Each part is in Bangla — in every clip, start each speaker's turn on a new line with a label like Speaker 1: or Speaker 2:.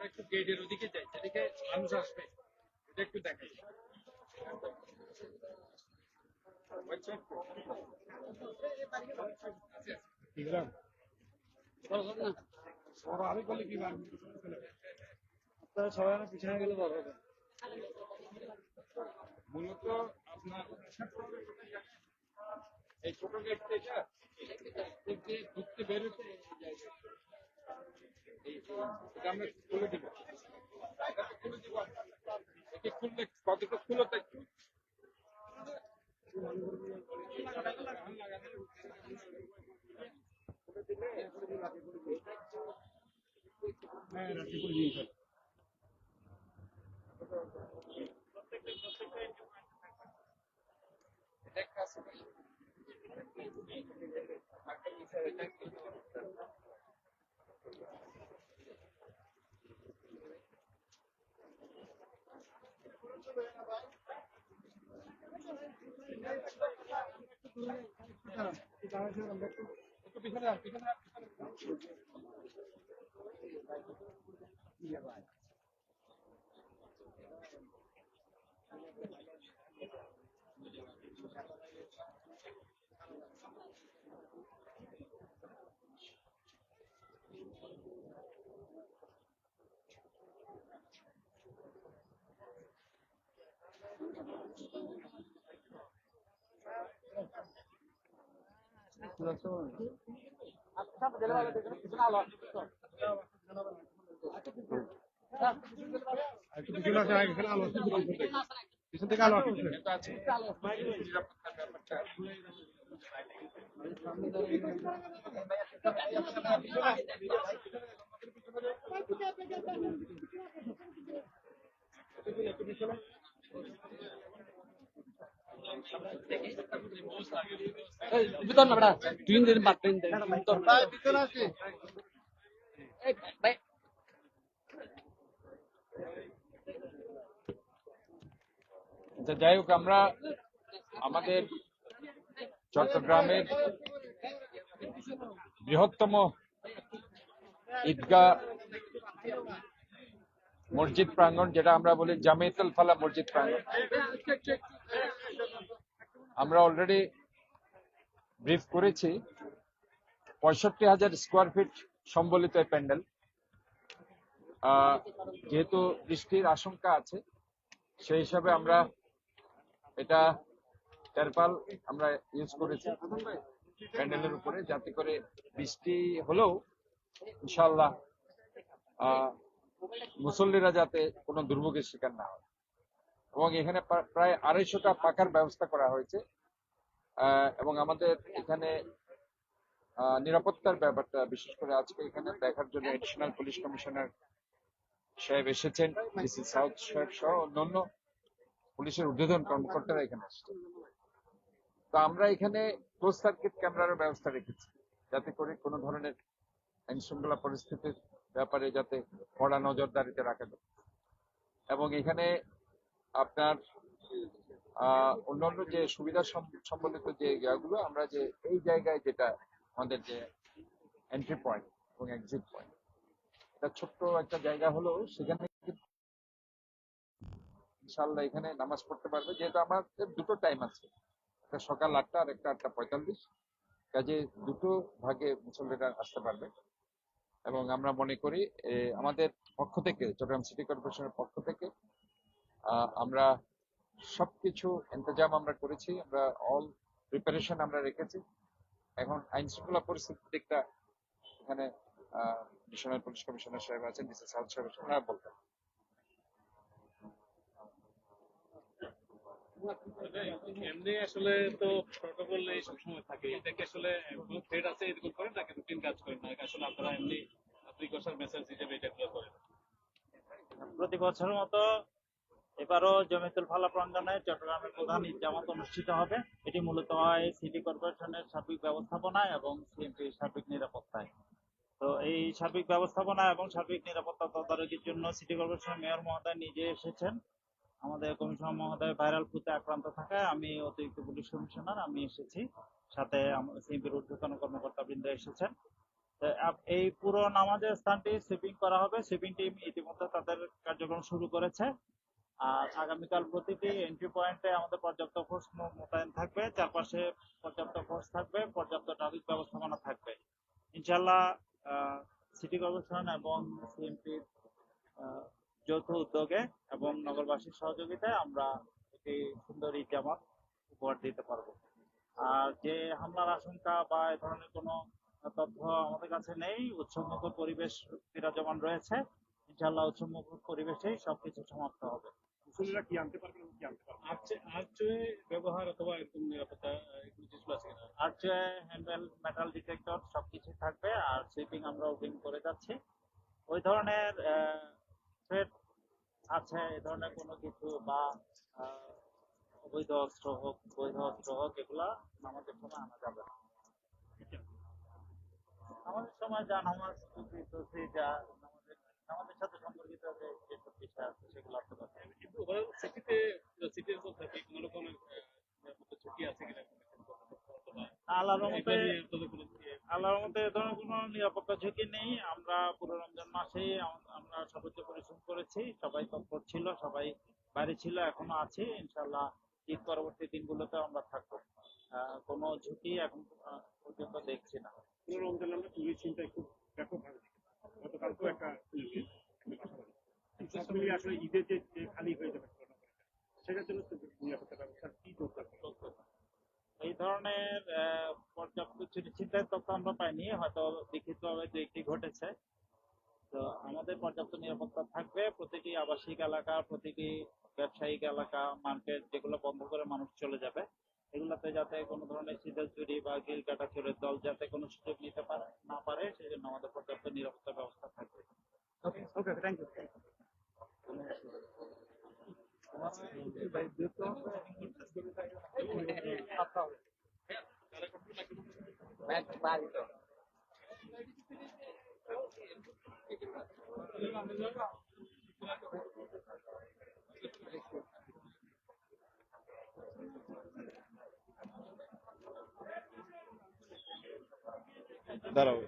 Speaker 1: একটু গেটের ওদিকে যাই, যেদিকে মানুষ আসবে এটা একটু দেখাই। আমি বলি কি আপনারা সবাই আমার পিছনে গেলে ভালো হবে। মূলত আপনার এই ছোট গেট থেকে ঢুকতে বেরোতে এটা আমরা খুলে দিব, খুলে দিব। একে খুললে কতটা খুলতে একটু হ্যাঁ রাখি করে দিন স্যার। একটু পিছনে যান, পিছনে যান, পিছনে যান। পিছন থেকে আলো আছে। নিরাপত্তার ব্যাপারটা
Speaker 2: ভিতর না বেটা দুই দিন বাদ দিন
Speaker 1: ভিতরে আছে। যাই হোক, আমরা আমাদের চট্টগ্রামের বৃহত্তম ঈদগাহ মসজিদ প্রাঙ্গণ, যেটা আমরা বলি জামিয়াতুল ফালাহ মসজিদ প্রাঙ্গণ, আমরা অলরেডি ব্রিফ করেছি। 65,000 স্কোয়ার ফিট সম্বলিত এই প্যান্ডেল। যেহেতু বৃষ্টির আশঙ্কা আছে, সেই হিসাবে আমরা এটা টারপাল আমরা ইউজ করেছি প্যান্ডেলের উপরে, যাতে করে বৃষ্টি হলেও ইনশাআল্লাহ মুসল্লিরা যাতে কোনো দুর্ভোগের শিকার না হয়। এবং এখানে প্রায় 250টা পাখার ব্যবস্থা করা হয়েছে। এবং আমাদের এখানে নিরাপত্তার ব্যাপারটা বিশেষ করে আজকে এখানে দেখার জন্য এডিশনাল পুলিশ কমিশনার সাহেব এসেছেন, ডিসি সাউথ সাহেব সহ অন্যান্য পুলিশের ঊর্ধ্বতন কর্মকর্তারা এখানে এসেছেন। তো আমরা এখানে ক্লোজ সার্কিট ক্যামেরার ব্যবস্থা রেখেছি, যাতে করে কোনো ধরনের আইন শৃঙ্খলা পরিস্থিতির ব্যাপারে যাতে কড়া নজরদারিতে রাখা যায়। এবং এখানে আপনার অন্যান্য যে সুবিধা সম্বলিত যে জায়গাগুলো, আমরা যে এই জায়গায় যেটা আমাদের যে এন্ট্রি পয়েন্ট এবং এক্সিট পয়েন্ট, এটা ছোট্ট একটা জায়গা হলেও সেখানে ইনশাআল্লাহ এখানে নামাজ পড়তে পারবে। যেহেতু আমাদের দুটো টাইম আছে, একটা সকাল 8টা আর একটা 8টা 45, কাজে দুটো ভাগে মুসল্লিরা আসতে পারবে। এবং আমরা মনে করি আমাদের পক্ষ থেকে, চট্টগ্রাম সিটি কর্পোরেশনের পক্ষ থেকে আমরা সবকিছু ইন্তজাম আমরা করেছি, আমরা অল প্রিপারেশন আমরা রেখেছি। এখন আইন শৃঙ্খলা পরিস্থিতির দিকটা এখানে ডিভিশনাল পুলিশ কমিশনার সাহেব আছেন, ডিসি সাউথ সাহেব আছেন, ওনারা বলবেন।
Speaker 3: এমনি আসলে তো প্রটোকল এই সবসময় থাকে, এটা কি আসলে কোনো থ্রেড আছে এরকম করেন নাকি রুটিন কাজ করেন না আসলে আপনারা এমনি প্রিকশন মেসেজ হিসেবে এটা করেন?
Speaker 4: প্রতি বছরের মতো এবারও জমিতুল ফালা প্রাঙ্গণে চট্টগ্রামের প্রধান ঈদ জামাত অনুষ্ঠিত হবে। এটি মূলত হয় সিটি কর্পোরেশনের সার্বিক ব্যবস্থাপনায় এবং সিএমপির সার্বিক নিরাপত্তায়। তো এই সার্বিক ব্যবস্থাপনা এবং সার্বিক নিরাপত্তা তদারকির জন্য সিটি কর্পোরেশনের মেয়র মহোদয় নিজে এসেছেন। আমাদের কমিশনার মহোদয় ভাইরাল ফ্লুতে আক্রান্ত থাকায় আমি অতিরিক্ত পুলিশ কমিশনার আমি এসেছি, সাথে সিএমপির ঊর্ধ্বতন কর্মকর্তাবৃন্দ এসেছেন। তো এই পুরো নামাজের স্থানটি সুইপিং করা হবে। সুইপিং টিম ইতিমধ্যে তাদের কার্যক্রম শুরু করেছে। আর আগামীকাল প্রতিটি এন্ট্রি পয়েন্টে আমাদের পর্যাপ্ত ফোর্স মোতায়েন থাকবে, চারপাশে পর্যাপ্ত ফোর্স থাকবে, পর্যাপ্ত ট্রাফিক ব্যবস্থাপনা থাকবে। ইনশাল্লাহ সিটি কর্পোরেশন এবং সিএমপির যৌথ উদ্যোগে এবং নগরবাসীর সহযোগিতায় আমরা একটি সুন্দর ঈদ জামাত উপহার দিতে পারবো। আর যে হামলার আশঙ্কা বা এ ধরনের কোনো তথ্য আমাদের কাছে নেই। উৎসবমুখর পরিবেশ বিরাজমান রয়েছে। ইনশাআল্লাহ উৎসবমুখর পরিবেশেই সবকিছু সমাপ্ত হবে।
Speaker 3: মুসলিমরা কি আনতে পারবেন এবং কি আনতে পারবেন? আর্চওয়ে ব্যবহার অথবা এরকম নিরাপত্তা এগুলো কিছু আছে কিনা?
Speaker 4: আর্চওয়ে, হ্যান্ডেল, মেটাল ডিটেক্টর সবকিছু থাকবে। আর সুইপিং আমরা ওপিং করে যাচ্ছি। ওই ধরনের থ্রেট আছে এ ধরনের কোনো কিছু বা আহ, অবৈধ অস্ত্র হোক, বৈধ অস্ত্র হোক, এগুলা আমাদের সময় আনা যাবে না। আমাদের সময় জানামাজ যা আমাদের সাথে সম্পর্কিত যেসব বিষয় আছে সেগুলো আপনার কাছে।
Speaker 3: কিন্তু ওভারঅল সিটিতে সিটির তো থাকে কোনো রকম নিরাপত্তা ঝুঁকি আছে কিনা অথবা
Speaker 4: আল্লাহর রহমতে
Speaker 3: এগুলো নিয়ে আপনাদের কোনো
Speaker 4: আল্লাহর রহমতে এ ধরনের কোনো নিরাপত্তা ঝুঁকি নেই। আমরা পুরো রমজান মাসেই আমরা সর্বোচ্চ পরিশ্রম করেছি। সবাই তৎপর ছিল, সবাই বাইরে ছিল, এখনো আছি। ইনশাআল্লাহ ঈদ পরবর্তী দিনগুলোতে আমরা থাকবো। কোনো ঝুঁকি এখন পর্যন্ত দেখছি না।
Speaker 3: পুরো রমজান আমরা চুরির চিন্তায় খুব ব্যাপকভাবে দেখি। গতকালকেও একটা বাসা বাড়ি সব মিলিয়ে আসলে ঈদের যে খালি হয়ে যাবে সেটার জন্য নিরাপত্তা ব্যবস্থা কি দরকার?
Speaker 4: এই ধরনের পর্যাপ্ত চিন্তার তথ্য আমরা পাইনি, হয়তো লিখিতভাবে দু একটি ঘটেছে। তো আমাদের পর্যাপ্ত নিরাপত্তা থাকবে। প্রতিটি আবাসিক এলাকা, প্রতিটি ব্যবসায়িক এলাকা, মার্কেট যেগুলো বন্ধ করে মানুষ চলে যাবে, এগুলোতে যাতে কোনো ধরনের সিধা চুরি বা গিল কাটা চোরের দল যাতে কোনো সুযোগ নিতে না পারে, সেই জন্য আমাদের পর্যাপ্ত নিরাপত্তা ব্যবস্থা থাকবে।
Speaker 3: Okay, thank you.
Speaker 5: দাঁড়াও।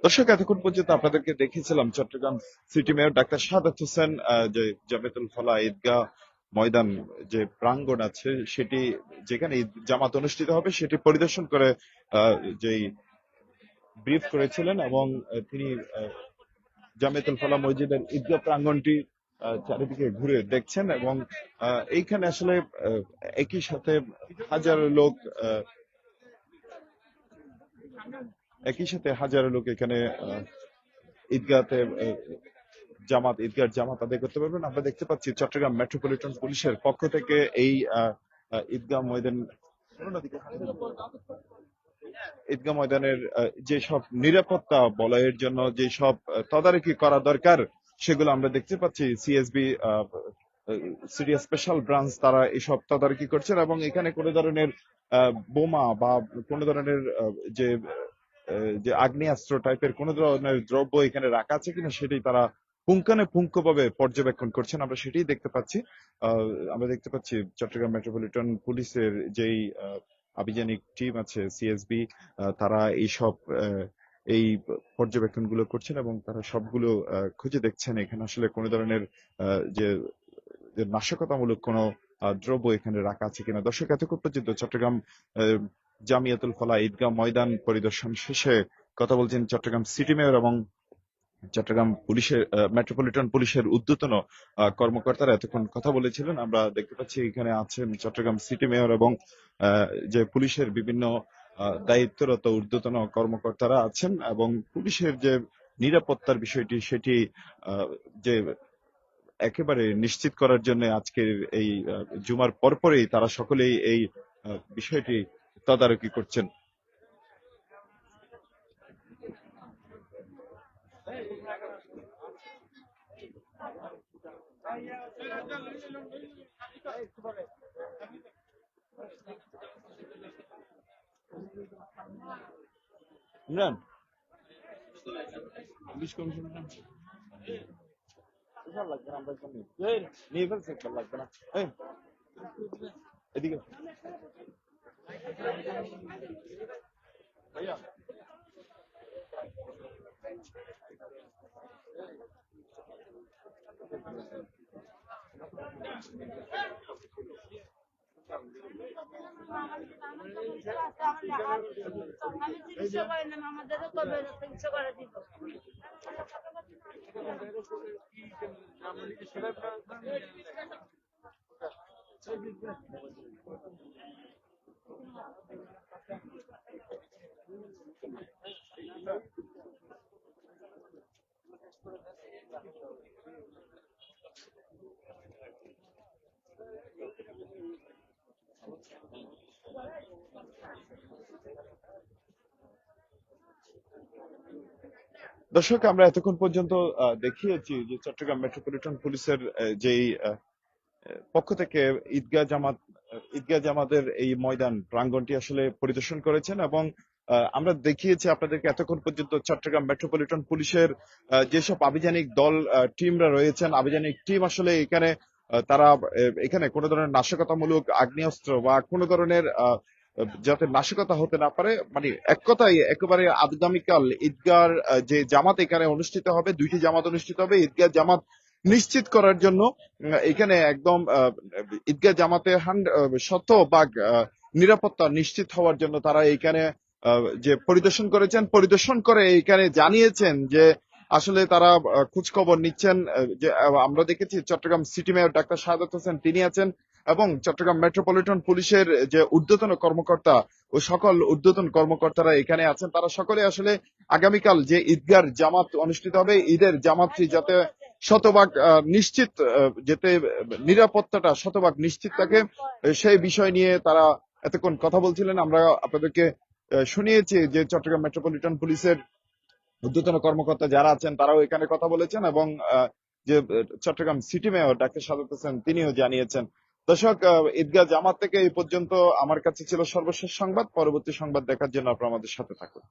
Speaker 5: দর্শক, এতক্ষণ পর্যন্ত আপনাদেরকে দেখিয়েছিলাম Chattogram city mayor doctor Sadat Hossain যে জামিয়াতুল ফালা ঈদগাহ ময়দান যে প্রাঙ্গণ আছে সেটি, যেখানে ঈদ জামাত অনুষ্ঠিত হবে, সেটি পরিদর্শন করে যেই ব্রিফ করেছিলেন এবং তিনি জামিয়াতুল ফালা মসজিদের ঈদগাহ প্রাঙ্গণটি চারিদিকে ঘুরে দেখছেন এবং এইখানে আসলে একই সাথে হাজারো লোক এখানে ঈদগাহতে ঈদগাহ জামাত আদায় করতে পারবেন। আমরা দেখতে পাচ্ছি চট্টগ্রাম মেট্রোপলিটন পুলিশের পক্ষ থেকে এই ঈদগাহ ময়দানের যেসব নিরাপত্তা বলয়ের জন্য যেসব তদারকি করা দরকার সেগুলো আমরা দেখতে পাচ্ছি। সিএসবি সিটি স্পেশাল ব্রাঞ্চ তারা এসব তদারকি করছেন এবং এখানে কোনো ধরনের বোমা বা কোনো ধরনের যে আগ্নেয়াস্ত্র টাইপের কোন ধরনের দ্রব্য এখানে রাখা আছে কিনা সেটাই তারা পুঙ্খানুপুঙ্খভাবে পর্যবেক্ষণ করছেন। আমরা সেটাই দেখতে পাচ্ছি। আমরা দেখতে পাচ্ছি চট্টগ্রাম মেট্রোপলিটন পুলিশের যেই আভিযানিক টিম আছে সিএসবি, তারা এই পর্যবেক্ষণগুলো করছেন এবং তারা সবগুলো খুঁজে দেখছেন এখানে আসলে কোনো ধরনের যে নাশকতামূলক কোনো দ্রব্য এখানে রাখা আছে কিনা। দর্শক, এতক্ষণ পর্যন্ত চট্টগ্রাম জামিয়াতুল ফালাহ ঈদগাহ ময়দান পরিদর্শন শেষে কথা বলছেন চট্টগ্রাম সিটি মেয়র এবং চট্টগ্রাম পুলিশের মেট্রোপলিটন পুলিশের ঊর্ধ্বতন কর্মকর্তারা এতক্ষণ কথা বলেছিলেন। আমরা দেখতে পাচ্ছি এখানে আছেন চট্টগ্রাম সিটি মেয়র এবং যে পুলিশের বিভিন্ন দায়িত্বরত ঊর্ধ্বতন কর্মকর্তারা আছেন এবং পুলিশের যে নিরাপত্তার বিষয়টি সেটি যে একেবারে নিশ্চিত করার জন্য আজকের এই জুমার পরপরই তারা সকলেই এই বিষয়টি তদারকি করছেন। ইমরান, পুলিশ কমিশনার লাগবে না, আমরা এখানে নিয়ে ফেলছি, লাগবে না। এদিকে ভাইয়া,
Speaker 6: আমি চিকিৎসা করি না, আমাদেরও কবে চিকিৎসা করে দিব।
Speaker 5: দর্শক, আমরা এতক্ষণ পর্যন্ত দেখিয়েছি যে চট্টগ্রাম মেট্রোপলিটন পুলিশের যেই পক্ষ থেকে ঈদগাহ জামাতের এই ময়দান প্রাঙ্গণটি আসলে পরিদর্শন করেছেন এবং আমরা দেখিয়েছি আপনাদেরকে এতক্ষণ পর্যন্ত চট্টগ্রাম মেট্রোপলিটন পুলিশের যেসব আভিযানিক দল টিমরা রয়েছেন, আভিযানিক টিম আসলে এখানে তারা এখানে কোনো ধরনের নাশকতামূলক আগ্নেয়াস্ত্র বা কোনো ধরনের যাতে নাশকতা হতে না পারে, মানে এক কথায় একেবারে আগামীকাল ঈদগার যে জামাত এখানে অনুষ্ঠিত হবে, 2টি জামাত অনুষ্ঠিত হবে, ঈদগাহ জামাত নিশ্চিত করার জন্য এখানে একদম ঈদগাহ জামাতে 100% নিরাপত্তা নিশ্চিত হওয়ার জন্য তারা এখানে যে পরিদর্শন করেছেন, পরিদর্শন করে এখানে জানিয়েছেন যে আসলে তারা খোঁজ খবর নিচ্ছেন। যে আমরা দেখেছি Chittagong city mayor doctor Shahadat Hossain তিনি আছেন এবং চট্টগ্রাম মেট্রোপলিটন পুলিশের যে ঊর্ধ্বতন কর্মকর্তা ও সকল ঊর্ধ্বতন কর্মকর্তারা এখানে আছেন, তারা সকলে আসলে আগামীকাল যে ঈদগাহ জামাত অনুষ্ঠিত হবে, ঈদের জামাতটি যাতে শতভাগ নিশ্চিত, যাতে নিরাপত্তাটা শতভাগ নিশ্চিত থাকে সেই বিষয় নিয়ে তারা এতক্ষণ কথা বলছিলেন। আমরা আপনাদেরকে শুনিয়েছি যে চট্টগ্রাম মেট্রোপলিটন পুলিশের ঊর্ধ্বতন কর্মকর্তা যারা আছেন তারাও এখানে কথা বলেছেন এবং যে Chittagong city mayor doctor Shahadat Hossain তিনিও জানিয়েছেন। দর্শক, ঈদগাহ জামাত থেকে এই পর্যন্ত আমার কাছে ছিল সর্বশেষ সংবাদ। পরবর্তী সংবাদ দেখার জন্য আপনারা আমাদের সাথে থাকুন।